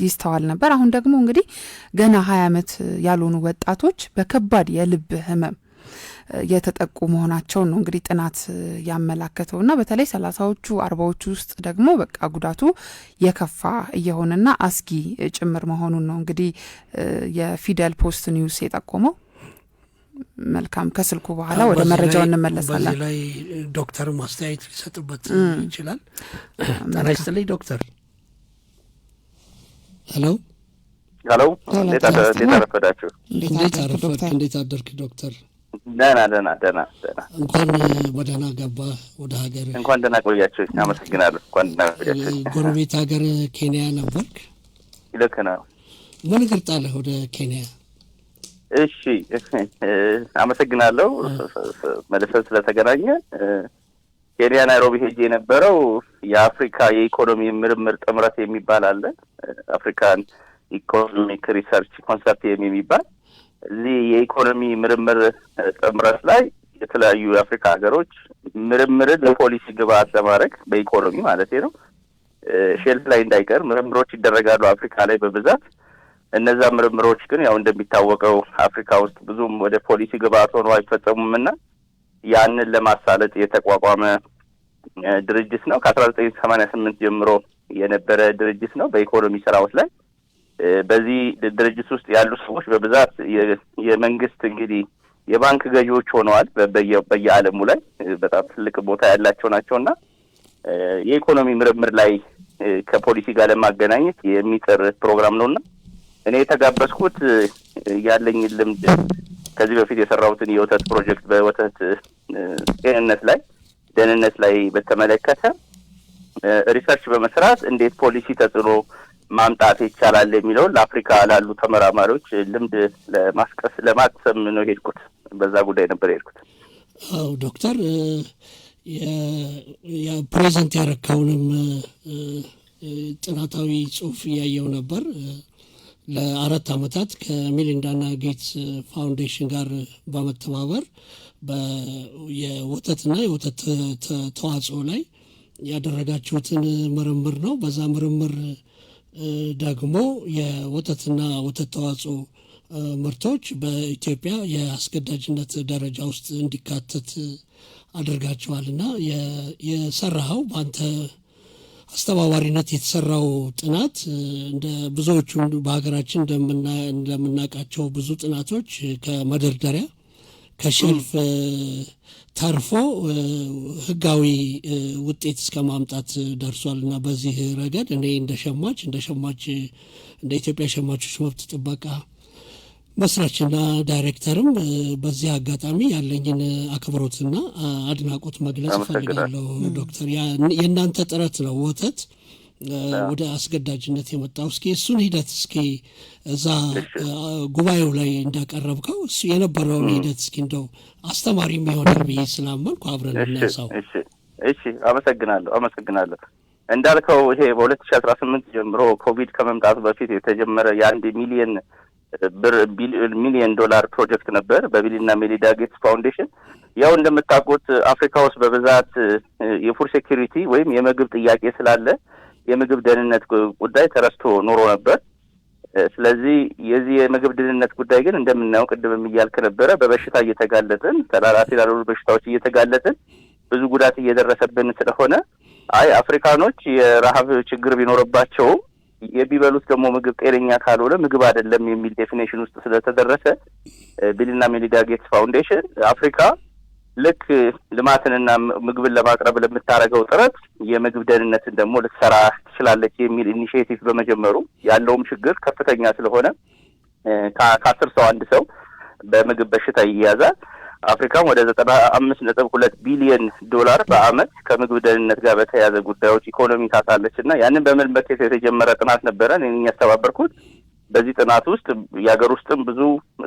ይስተዋል ነበር። አሁን ደግሞ እንግዲህ ገና 20 ዓመት ያልሆኑ ወጣቶች በከባድ የልብ ህመም የተጠቁ መሆናቸው ነው እንግዲህ ጥናት ያመላከተውና በተለይ 30ዎቹ 40ዎቹ ውስጥ ደግሞ በቃ ጉዳቱ የከፋ እየሆነና አስጊ ጭምር መሆኑን ነው እንግዲህ የፊደል ፖስት ኒውስ የጠቆመው። መልካም ከስልኩ በኋላ ወደ መረጃው እንመለሳለን። በዚህ ላይ ዶክተር ማስተያየት ሊሰጡበት ይችላል። ጤና ይስጥልኝ ዶክተር። ሄሎ እንዴት አረፈዳችሁ? እንዴት አደርክ ዶክተር? ደህና እንኳን ወደና ገባ ወደ ሀገር። እንኳን ደህና ቆያችሁ። አመሰግናለሁ። እንኳን ደህና ቆያችሁ። ጎረቤት ሀገር ኬንያ ነበርክ? ልክ ነው። ምን ገርጣለህ ወደ ኬንያ? እሺ አመሰግናለሁ መልሰን ስለተገናኘ። ኬንያ ናይሮቢ ሄጄ የነበረው የአፍሪካ የኢኮኖሚ ምርምር ጥምረት የሚባል አለ። አፍሪካን ኢኮኖሚክ ሪሰርች ኮንሶርቲየም የሚባል እዚህ የኢኮኖሚ ምርምር ጥምረት ላይ የተለያዩ የአፍሪካ ሀገሮች ምርምርን ለፖሊሲ ግብዓት ለማድረግ በኢኮኖሚ ማለት ነው ሼልፍ ላይ እንዳይቀር ምርምሮች ይደረጋሉ አፍሪካ ላይ በብዛት። እነዛ ምርምሮች ግን ያው እንደሚታወቀው አፍሪካ ውስጥ ብዙም ወደ ፖሊሲ ግብዓት ሆነው አይፈጸሙምና ያንን ለማሳለጥ የተቋቋመ ድርጅት ነው። ከ1988 ጀምሮ የነበረ ድርጅት ነው በኢኮኖሚ ስራዎች ላይ። በዚህ ድርጅት ውስጥ ያሉ ሰዎች በብዛት የመንግስት እንግዲህ የባንክ ገዢዎች ሆነዋል በየዓለሙ ላይ በጣም ትልቅ ቦታ ያላቸው ናቸውና የኢኮኖሚ ምርምር ላይ ከፖሊሲ ጋር ለማገናኘት የሚጥር ፕሮግራም ነውና እኔ የተጋበዝኩት ያለኝ ልምድ ከዚህ በፊት የሰራሁትን የወተት ፕሮጀክት በወተት ደህንነት ላይ በተመለከተ ሪሰርች በመስራት እንዴት ፖሊሲ ተጽዕኖ ማምጣት ይቻላል የሚለው ለአፍሪካ ላሉ ተመራማሪዎች ልምድ ለማቅሰም ነው ሄድኩት። በዛ ጉዳይ ነበር ሄድኩት። አዎ ዶክተር የፕሬዘንት ያረካውንም ጥናታዊ ጽሑፍ ያየው ነበር። ለ4 ዓመታት ከሚሊንዳና ጌትስ ፋውንዴሽን ጋር በመተባበር የወተትና የወተት ተዋጽኦ ላይ ያደረጋችሁትን ምርምር ነው። በዛ ምርምር ደግሞ የወተትና ወተት ተዋጽኦ ምርቶች በኢትዮጵያ የአስገዳጅነት ደረጃ ውስጥ እንዲካተት አድርጋቸዋልና የሰራኸው በአንተ አስተባባሪነት የተሰራው ጥናት እንደ ብዙዎቹ በሀገራችን እንደምናውቃቸው ብዙ ጥናቶች ከመደርደሪያ ከሸልፍ ተርፎ ህጋዊ ውጤት እስከ ማምጣት ደርሷልና በዚህ ረገድ እኔ እንደ ኢትዮጵያ ሸማቾች መብት ጥበቃ መስራችና ዳይሬክተርም በዚህ አጋጣሚ ያለኝን አክብሮትና አድናቆት መግለጽ ፈልጋለሁ። ዶክተር የእናንተ ጥረት ነው ወተት ወደ አስገዳጅነት የመጣው። እስኪ እሱን ሂደት እዛ ጉባኤው ላይ እንዳቀረብከው እሱ የነበረውን ሂደት እስኪ እንደው አስተማሪም ይሆናል ብዬ ስላመንኩ አብረን እናሳው። እሺ አመሰግናለሁ። እንዳልከው ይሄ በ2018 ጀምሮ ኮቪድ ከመምጣቱ በፊት የተጀመረ የ1 ሚሊዮን ዶላር ፕሮጀክት ነበር በቢልና ሜሊንዳ ጌትስ ፋውንዴሽን። ያው እንደምታውቁት አፍሪካ ውስጥ በብዛት የፉድ ሴኩሪቲ ወይም የምግብ ጥያቄ ስላለ የምግብ ደህንነት ጉዳይ ተረስቶ ኖሮ ነበር። ስለዚህ የዚህ የምግብ ደህንነት ጉዳይ ግን እንደምናየው ቅድም እያልክ ነበረ በበሽታ እየተጋለጥን ተላላፊ ላልሆኑ በሽታዎች እየተጋለጥን ብዙ ጉዳት እየደረሰብን ስለሆነ አፍሪካኖች የረሃብ ችግር ቢኖርባቸው የሚበሉት ደግሞ ምግብ ጤነኛ ካልሆነ ምግብ አይደለም የሚል ዴፊኒሽን ውስጥ ስለተደረሰ ቢልና ሜሊንዳ ጌትስ ፋውንዴሽን አፍሪካ ልክ ልማትንና ምግብን ለማቅረብ ለምታረገው ጥረት የምግብ ደህንነትን ደግሞ ልትሰራ ትችላለች የሚል ኢኒሺዬቲቭ በመጀመሩ ያለውም ችግር ከፍተኛ ስለሆነ ከ10 ሰው 1 ሰው በምግብ በሽታ ይያዛል። አፍሪካም ወደ 95.2 ቢሊዮን ዶላር በአመት ከምግብ ደህንነት ጋር በተያያዘ ጉዳዮች ኢኮኖሚ ታሳለችና ያንን በመመልከት የተጀመረ ጥናት ነበረ እኔ ያስተባበርኩት። በዚህ ጥናት ውስጥ የሀገር ውስጥም ብዙ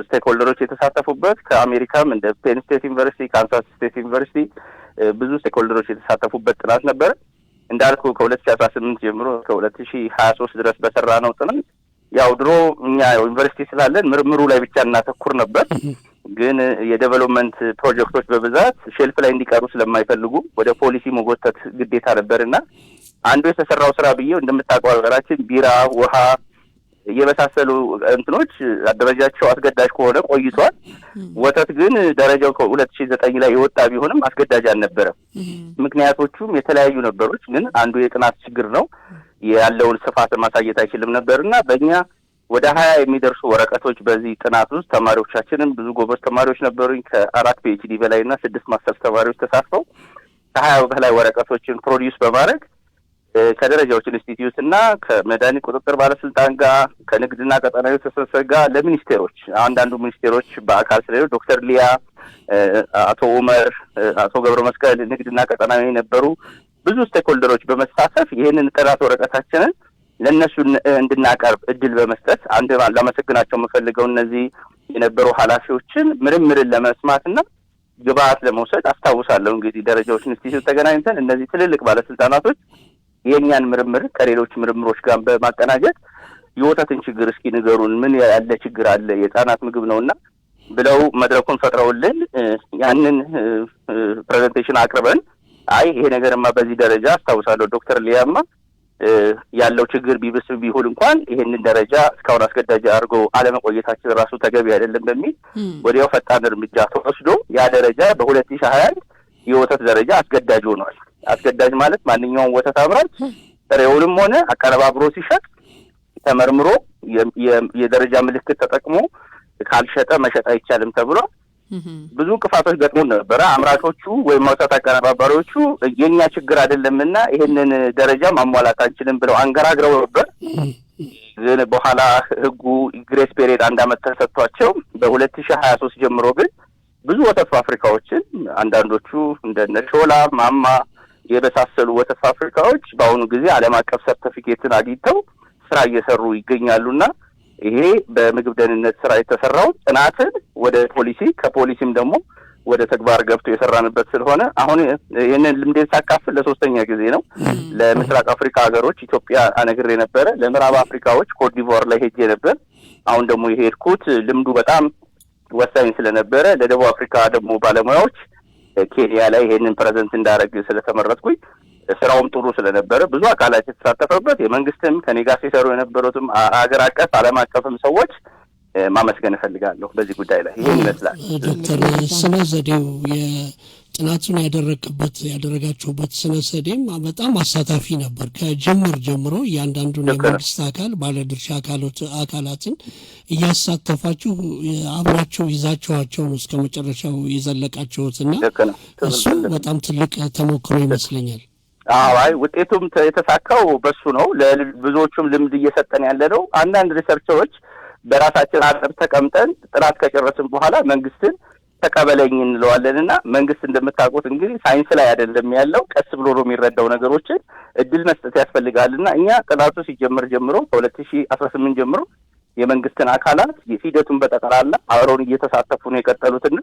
ስቴክሆልደሮች የተሳተፉበት ከአሜሪካም እንደ ፔን ስቴት ዩኒቨርሲቲ፣ ካንሳስ ስቴት ዩኒቨርሲቲ ብዙ ስቴክሆልደሮች የተሳተፉበት ጥናት ነበር። እንዳልኩ ከ2018 ጀምሮ እስከ 2023 ድረስ በሰራነው ጥናት ያው ድሮ እኛ ዩኒቨርሲቲ ስላለን ምርምሩ ላይ ብቻ እናተኩር ነበር። ግን የዴቨሎፕመንት ፕሮጀክቶች በብዛት ሼልፍ ላይ እንዲቀሩ ስለማይፈልጉ ወደ ፖሊሲ መጎተት ግዴታ ነበርና አንዱ የተሰራው ስራ ብዬው እንደምታውቀው ሀገራችን ቢራ፣ ውሃ፣ የመሳሰሉ እንትኖች አደረጃቸው አስገዳጅ ከሆነ ቆይቷል። ወተት ግን ደረጃው ከ2009 ላይ የወጣ ቢሆንም አስገዳጅ አልነበረም። ምክንያቶቹም የተለያዩ ነበሮች፣ ግን አንዱ የጥናት ችግር ነው። ያለውን ስፋት ማሳየት አይችልም ነበርና በእኛ ወደ 20 የሚደርሱ ወረቀቶች በዚህ ጥናት ውስጥ ተማሪዎቻችንም ብዙ ጎበዝ ተማሪዎች ነበሩኝ። ከ4 PhD በላይና 6 ማስተርስ ተማሪዎች ተሳትፈው ከ20 በላይ ወረቀቶችን ፕሮዲዩስ በማድረግ ከደረጃዎች ኢንስቲትዩት እና ከመድኃኒት ቁጥጥር ባለስልጣን ጋር ከንግድና ቀጠናዊ ትስስር ጋር ለሚኒስቴሮች አንዳንዱ ሚኒስቴሮች በአካል ስለሌሉ ዶክተር ሊያ፣ አቶ ኡመር፣ አቶ ገብረ መስቀል ንግድና ቀጠናዊ የነበሩ ብዙ ስቴክሆልደሮች በመሳተፍ ይህንን ጥናት ወረቀታችንን ለእነሱ እንድናቀርብ እድል በመስጠት አንድ ላመሰግናቸው የምፈልገው እነዚህ የነበሩ ኃላፊዎችን ምርምርን ለመስማትና ግብአት ለመውሰድ አስታውሳለሁ። እንግዲህ ደረጃዎች ኢንስቲትዩት ተገናኝተን እነዚህ ትልልቅ ባለስልጣናቶች የኛን ምርምር ከሌሎች ምርምሮች ጋር በማቀናጀት የወተትን ችግር እስኪ ንገሩን፣ ምን ያለ ችግር አለ፣ የህፃናት ምግብ ነውና ብለው መድረኩን ፈጥረውልን ያንን ፕሬዘንቴሽን አቅርበን አይ ይሄ ነገርማ በዚህ ደረጃ አስታውሳለሁ ዶክተር ሊያማ ያለው ችግር ቢብስ ቢሆን እንኳን ይሄንን ደረጃ እስካሁን አስገዳጅ አድርጎ አለመቆየታችን ራሱ ተገቢ አይደለም በሚል ወዲያው ፈጣን እርምጃ ተወስዶ ያ ደረጃ በ2021 የወተት ደረጃ አስገዳጅ ሆኗል። አስገዳጅ ማለት ማንኛውም ወተት አምራች ጥሬውንም ሆነ አቀነባብሮ ሲሸጥ ተመርምሮ የደረጃ ምልክት ተጠቅሞ ካልሸጠ መሸጥ አይቻልም ተብሎ ብዙ እንቅፋቶች ገጥሞን ነበረ። አምራቾቹ ወይም ወተት አቀነባባሪዎቹ የኛ ችግር አይደለምና ይሄንን ደረጃ ማሟላት አንችልም ብለው አንገራግረው ነበር። ግን በኋላ ህጉ ግሬስ ፔሪየድ 1 ዓመት ተሰጥቷቸው በ2023 ጀምሮ ግን ብዙ ወተት ፋብሪካዎችን አንዳንዶቹ እንደነ ሾላ፣ ማማ የበሳሰሉ ወተት ፋብሪካዎች በአሁኑ ጊዜ ዓለም አቀፍ ሰርቲፊኬትን አግኝተው ስራ እየሰሩ ይገኛሉና ይሄ በምግብ ደህንነት ስራ የተሰራው ጥናትን ወደ ፖሊሲ ከፖሊሲም ደግሞ ወደ ተግባር ገብቶ የሰራንበት ስለሆነ አሁን ይሄንን ልምዴን ሳካፍል ለሶስተኛ ጊዜ ነው። ለምስራቅ አፍሪካ ሀገሮች ኢትዮጵያ አነግሬ ነበረ። ለምዕራብ አፍሪካዎች ኮት ዲቮር ላይ ሄጄ ነበር። አሁን ደግሞ የሄድኩት ልምዱ በጣም ወሳኝ ስለነበረ ለደቡብ አፍሪካ ደግሞ ባለሙያዎች ኬንያ ላይ ይሄንን ፕሬዘንት እንዳደረግ ስለተመረጥኩኝ ስራውም ጥሩ ስለነበረ ብዙ አካላት የተሳተፈበት የመንግስትም ከኔ ጋር ሲሰሩ የነበሩትም ሀገር አቀፍ ዓለም አቀፍም ሰዎች ማመስገን እፈልጋለሁ። በዚህ ጉዳይ ላይ ይሄን ይመስላል። ዶክተር ስነ ዘዴው የጥናቱን ያደረጋችሁበት ስነ ዘዴም በጣም አሳታፊ ነበር። ከጅምር ጀምሮ እያንዳንዱን የመንግስት አካል ባለድርሻ አካላትን እያሳተፋችሁ አብራችሁ ይዛችኋቸው ነው እስከ መጨረሻው የዘለቃችሁትና እሱ በጣም ትልቅ ተሞክሮ ይመስለኛል። አይ ውጤቱም የተሳካው በሱ ነው። ለብዙዎቹም ልምድ እየሰጠን ያለ ነው። አንዳንድ ሪሰርቸሮች በራሳችን አጥር ተቀምጠን ጥናት ከጨረስን በኋላ መንግስትን ተቀበለኝ እንለዋለንና መንግስት እንደምታውቁት እንግዲህ ሳይንስ ላይ አይደለም ያለው፣ ቀስ ብሎ ነው የሚረዳው ነገሮችን እድል መስጠት ያስፈልጋልና እኛ ጥናቱ ሲጀምር ጀምሮ ከ2018 ጀምሮ የመንግስትን አካላት የሂደቱን በጠቅላላ አብረውን እየተሳተፉ ነው የቀጠሉትና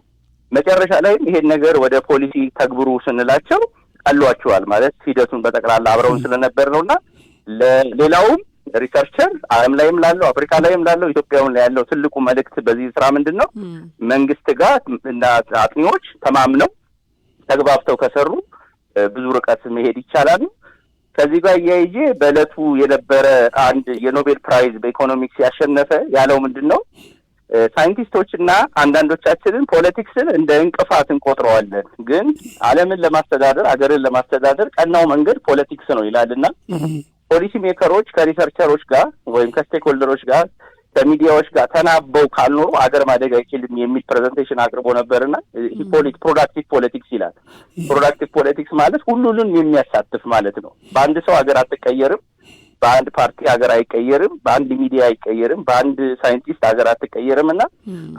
መጨረሻ ላይም ይሄን ነገር ወደ ፖሊሲ ተግብሩ ስንላቸው አሏቸዋል ማለት ሂደቱን በጠቅላላ አብረውን ስለነበር ነውና ለሌላውም ሪሰርቸር ዓለም ላይም ላለው አፍሪካ ላይም ላለው ኢትዮጵያውን ላይ ያለው ትልቁ መልእክት በዚህ ስራ ምንድነው? መንግስት ጋር እና አጥኚዎች ተማምነው ተግባብተው ከሰሩ ብዙ ርቀት መሄድ ይቻላል። ከዚህ ጋር ያይጄ በእለቱ የነበረ አንድ የኖቤል ፕራይዝ በኢኮኖሚክስ ያሸነፈ ያለው ምንድነው? ሳይንቲስቶችና አንዳንዶቻችንን ፖለቲክስን እንደ እንቅፋት እንቆጥረዋለን፣ ግን ዓለምን ለማስተዳደር አገርን ለማስተዳደር ቀናው መንገድ ፖለቲክስ ነው ይላልና ፖሊሲ ሜከሮች ከሪሰርቸሮች ጋር ወይም ከስቴክሆልደሮች ጋር ከሚዲያዎች ጋር ተናበው ካልኖሩ አገር ማደግ አይችልም የሚል ፕሬዘንቴሽን አቅርቦ ነበርና ፕሮዳክቲቭ ፖለቲክስ ይላል። ፕሮዳክቲቭ ፖለቲክስ ማለት ሁሉንም የሚያሳትፍ ማለት ነው። በአንድ ሰው ሀገር አትቀየርም፣ በአንድ ፓርቲ ሀገር አይቀየርም፣ በአንድ ሚዲያ አይቀየርም፣ በአንድ ሳይንቲስት ሀገር አትቀየርም እና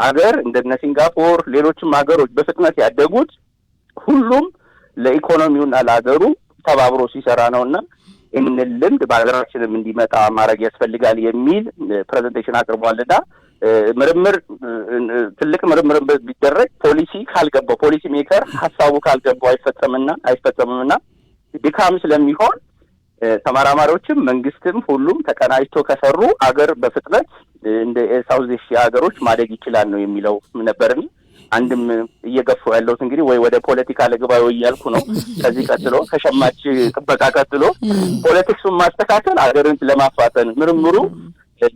ሀገር እንደነ ሲንጋፖር ሌሎችም ሀገሮች በፍጥነት ያደጉት ሁሉም ለኢኮኖሚውና ለሀገሩ ተባብሮ ሲሰራ ነውና ይህንን ልምድ በሀገራችንም እንዲመጣ ማድረግ ያስፈልጋል የሚል ፕሬዘንቴሽን አቅርቧልና ምርምር ትልቅ ምርምር ቢደረግ ፖሊሲ ካልገባው ፖሊሲ ሜከር ሀሳቡ ካልገባው አይፈጸምምና ድካም ስለሚሆን ተመራማሪዎችም መንግስትም ሁሉም ተቀናጅቶ ከሰሩ አገር በፍጥነት እንደ ሳውዝ ኤሽያ ሀገሮች ማደግ ይችላል ነው የሚለው ነበርና አንድም እየገፉ ያለሁት እንግዲህ ወይ ወደ ፖለቲካ ለግባይ እያልኩ ነው። ከዚህ ቀጥሎ ከሸማች ጥበቃ ቀጥሎ ፖለቲክሱን ማስተካከል አገርን ለማፋጠን ምርምሩ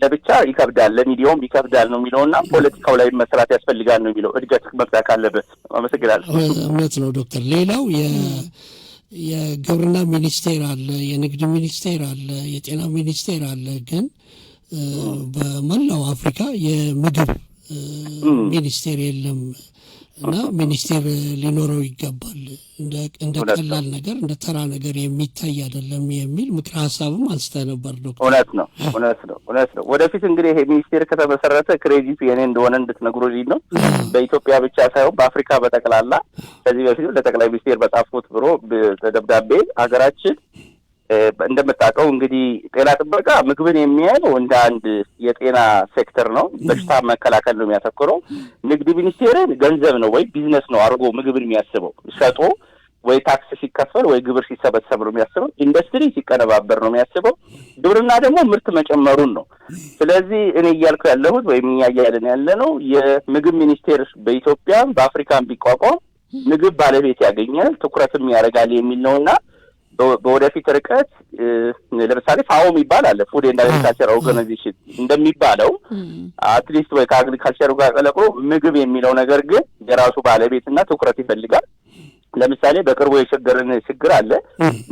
ለብቻ ይከብዳል፣ ለሚዲያውም ይከብዳል ነው የሚለውና ፖለቲካው ላይ መስራት ያስፈልጋል ነው የሚለው። እድገት መምጣት ካለበት። አመሰግናለሁ። እውነት ነው ዶክተር። ሌላው የግብርና ሚኒስቴር አለ፣ የንግድ ሚኒስቴር አለ፣ የጤና ሚኒስቴር አለ። ግን በመላው አፍሪካ የምግብ ሚኒስቴር የለም እና ሚኒስቴር ሊኖረው ይገባል። እንደ ቀላል ነገር እንደ ተራ ነገር የሚታይ አይደለም የሚል ምክረ ሀሳብም አንስተ ነበር ዶክተር። እውነት ነው። ወደፊት እንግዲህ ይሄ ሚኒስቴር ከተመሰረተ ክሬዲቱ የኔ እንደሆነ እንድትነግሩልኝ ነው። በኢትዮጵያ ብቻ ሳይሆን በአፍሪካ በጠቅላላ ከዚህ በፊት ለጠቅላይ ሚኒስቴር በጻፍኩት ብሎ ደብዳቤ ሀገራችን እንደምታውቀው እንግዲህ ጤና ጥበቃ ምግብን የሚያየው እንደ አንድ የጤና ሴክተር ነው። በሽታ መከላከል ነው የሚያተኩረው። ንግድ ሚኒስቴርን ገንዘብ ነው ወይ ቢዝነስ ነው አድርጎ ምግብን የሚያስበው። ሸጦ ወይ ታክስ ሲከፈል ወይ ግብር ሲሰበሰብ ነው የሚያስበው። ኢንዱስትሪ ሲቀነባበር ነው የሚያስበው። ግብርና ደግሞ ምርት መጨመሩን ነው። ስለዚህ እኔ እያልኩ ያለሁት ወይም እኛ እያልን ያለነው የምግብ ሚኒስቴር በኢትዮጵያ በአፍሪካን ቢቋቋም ምግብ ባለቤት ያገኛል፣ ትኩረትም ያደርጋል የሚል ነውና በወደፊት ርቀት ለምሳሌ ፋኦ የሚባል አለ፣ ፉድ ኤንድ አግሪካልቸር ኦርጋናይዜሽን እንደሚባለው አትሊስት ወይ ከአግሪካልቸሩ ጋር ቀለቅሎ ምግብ የሚለው ነገር ግን የራሱ ባለቤትና ትኩረት ይፈልጋል። ለምሳሌ በቅርቡ የቸገረን ችግር አለ።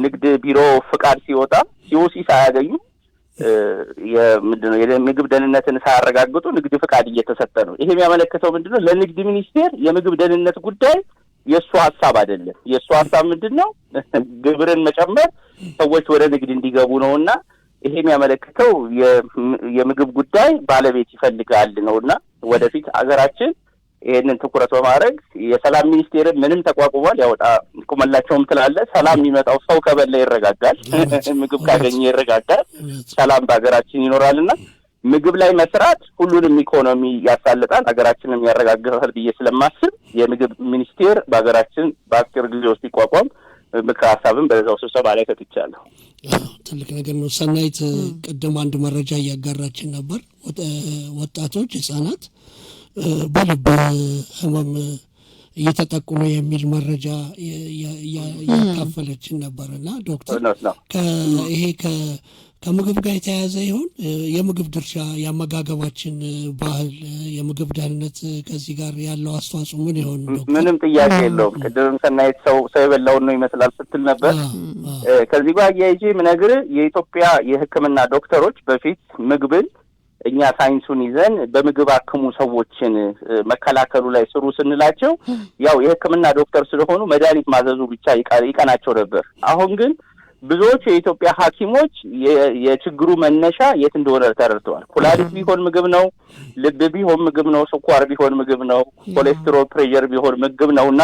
ንግድ ቢሮ ፍቃድ ሲወጣ ሲኦሲ ሳያገኙ የምግብ ደህንነትን ሳያረጋግጡ ንግድ ፍቃድ እየተሰጠ ነው። ይሄ የሚያመለክተው ምንድነው? ለንግድ ሚኒስቴር የምግብ ደህንነት ጉዳይ የእሱ ሀሳብ አይደለም። የእሱ ሀሳብ ምንድን ነው? ግብርን መጨመር፣ ሰዎች ወደ ንግድ እንዲገቡ ነውና ይሄ የሚያመለክተው የምግብ ጉዳይ ባለቤት ይፈልጋል ነውና ወደፊት ሀገራችን ይሄንን ትኩረት በማድረግ የሰላም ሚኒስቴር ምንም ተቋቁሟል። ያወጣ ቁመላቸውም ትላለ። ሰላም የሚመጣው ሰው ከበላ ይረጋጋል፣ ምግብ ካገኘ ይረጋጋል፣ ሰላም በሀገራችን ይኖራልና ምግብ ላይ መስራት ሁሉንም ኢኮኖሚ ያሳልጣል፣ ሀገራችንም ያረጋግጣል ብዬ ስለማስብ የምግብ ሚኒስቴር በሀገራችን በአጭር ጊዜ ውስጥ ይቋቋም ምክረ ሀሳብም በዛው ስብሰባ ላይ ሰጥቻለሁ። ትልቅ ነገር ነው። ሰናይት ቅድም አንድ መረጃ እያጋራችን ነበር። ወጣቶች፣ ህጻናት በልብ ህመም እየተጠቁ ነው የሚል መረጃ እያካፈለችን ነበር እና ዶክተር ይሄ ከምግብ ጋር የተያያዘ ይሆን? የምግብ ድርሻ፣ የአመጋገባችን ባህል፣ የምግብ ደህንነት ከዚህ ጋር ያለው አስተዋጽኦ ምን ይሆን? ምንም ጥያቄ የለውም። ቅድም ሰናይት ሰው የበላውን ነው ይመስላል ስትል ነበር። ከዚህ ጋር አያይዤ ምነግርህ የኢትዮጵያ የሕክምና ዶክተሮች በፊት ምግብን እኛ ሳይንሱን ይዘን በምግብ አክሙ ሰዎችን መከላከሉ ላይ ስሩ ስንላቸው ያው የሕክምና ዶክተር ስለሆኑ መድኃኒት ማዘዙ ብቻ ይቀናቸው ነበር። አሁን ግን ብዙዎቹ የኢትዮጵያ ሐኪሞች የችግሩ መነሻ የት እንደሆነ ተረድተዋል። ኩላሊት ቢሆን ምግብ ነው፣ ልብ ቢሆን ምግብ ነው፣ ስኳር ቢሆን ምግብ ነው፣ ኮሌስትሮል ፕሬሸር ቢሆን ምግብ ነውና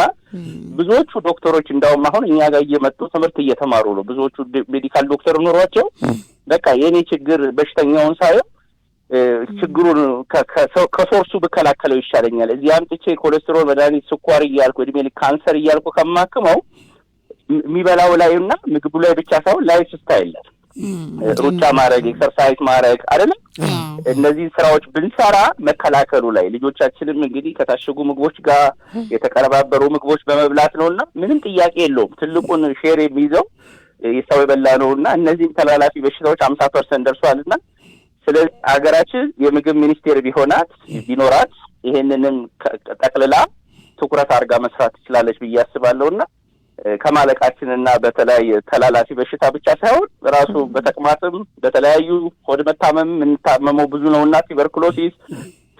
ብዙዎቹ ዶክተሮች እንዳውም አሁን እኛ ጋር እየመጡ ትምህርት እየተማሩ ነው። ብዙዎቹ ሜዲካል ዶክተር ኖሯቸው በቃ የኔ ችግር በሽተኛውን ሳይሆን ችግሩን ከሶርሱ ብከላከለው ይሻለኛል፣ እዚህ አምጥቼ ኮሌስትሮል መድኃኒት፣ ስኳር እያልኩ እድሜ ልክ ካንሰር እያልኩ ከማክመው የሚበላው ላይና ምግቡ ላይ ብቻ ሳይሆን ላይፍ ስታይል ላይ ሩጫ ማድረግ፣ ኤክሰርሳይዝ ማድረግ አይደለም። እነዚህ ስራዎች ብንሰራ መከላከሉ ላይ ልጆቻችንም እንግዲህ ከታሸጉ ምግቦች ጋር የተቀነባበሩ ምግቦች በመብላት ነውና ምንም ጥያቄ የለውም። ትልቁን ሼር የሚይዘው የሰው የበላ ነውና እነዚህም ተላላፊ በሽታዎች 50% ደርሷልና ስለዚህ ሀገራችን የምግብ ሚኒስቴር ቢኖራት ይሄንንም ጠቅልላ ትኩረት አድርጋ መስራት ትችላለች ብዬ አስባለሁና ከማለቃችንና በተለያየ ተላላፊ በሽታ ብቻ ሳይሆን ራሱ በተቅማጥም በተለያዩ ሆድ መታመም የምንታመመው ብዙ ነውና ቱበርኩሎሲስ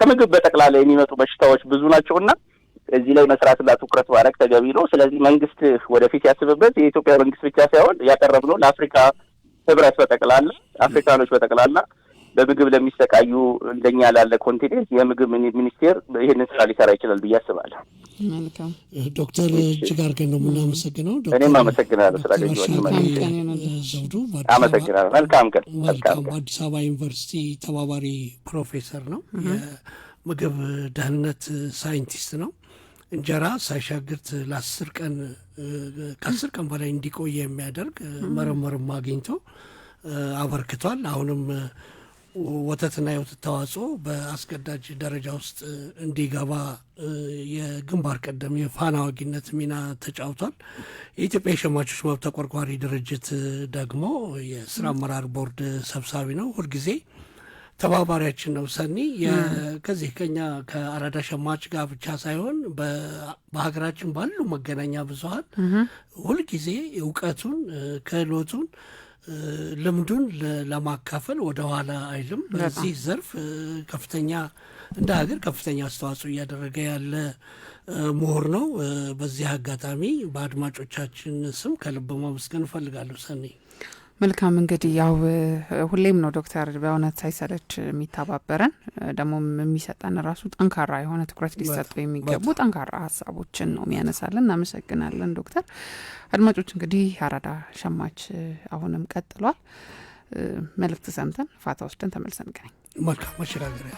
ከምግብ በጠቅላላ የሚመጡ በሽታዎች ብዙ ናቸውና እዚህ ላይ መስራትና ትኩረት ማድረግ ተገቢ ነው። ስለዚህ መንግስት ወደፊት ያስብበት። የኢትዮጵያ መንግስት ብቻ ሳይሆን ያቀረብነው ለአፍሪካ ህብረት በጠቅላላ አፍሪካኖች በጠቅላላ በምግብ ለሚሰቃዩ እንደኛ ላለ ኮንቲኔንት የምግብ ሚኒስቴር ይህንን ስራ ሊሰራ ይችላል ብዬ አስባለሁ። መልካም ዶክተር እጅግ አድርገን ነው የምናመሰግነው። እኔም አመሰግናለሁ ስላገኘሁኝ። ዘውዱ አመሰግናለሁ። መልካም ቀን። በአዲስ አበባ ዩኒቨርሲቲ ተባባሪ ፕሮፌሰር ነው። የምግብ ደህንነት ሳይንቲስት ነው። እንጀራ ሳይሻግርት ከ10 ቀን በላይ እንዲቆይ የሚያደርግ ምርምርም አግኝቶ አበርክቷል። አሁንም ወተትና የወተት ተዋጽኦ በአስገዳጅ ደረጃ ውስጥ እንዲገባ የግንባር ቀደም የፋና ወጊነት ሚና ተጫውቷል። የኢትዮጵያ የሸማቾች መብት ተቆርቋሪ ድርጅት ደግሞ የስራ አመራር ቦርድ ሰብሳቢ ነው። ሁልጊዜ ተባባሪያችን ነው ሰኒ። ከዚህ ከኛ ከአራዳ ሸማች ጋር ብቻ ሳይሆን በሀገራችን ባሉ መገናኛ ብዙኃን ሁልጊዜ እውቀቱን፣ ክህሎቱን፣ ልምዱን ለማካፈል ወደ ኋላ አይልም። በዚህ ዘርፍ ከፍተኛ እንደ ሀገር ከፍተኛ አስተዋጽኦ እያደረገ ያለ ምሁር ነው። በዚህ አጋጣሚ በአድማጮቻችን ስም ከልብ ማመስገን እፈልጋለሁ ሰኒ። መልካም እንግዲህ ያው ሁሌም ነው ዶክተር በእውነት ሳይሰለች የሚተባበረን ደግሞ የሚሰጠን ራሱ ጠንካራ የሆነ ትኩረት ሊሰጡ የሚገቡ ጠንካራ ሀሳቦችን ነው የሚያነሳልን። እናመሰግናለን ዶክተር። አድማጮች እንግዲህ አራዳ ሸማች አሁንም ቀጥሏል። መልእክት ሰምተን ፋታ ወስደን ተመልሰን እንገናኝ። መልካም መሸጋገሪያ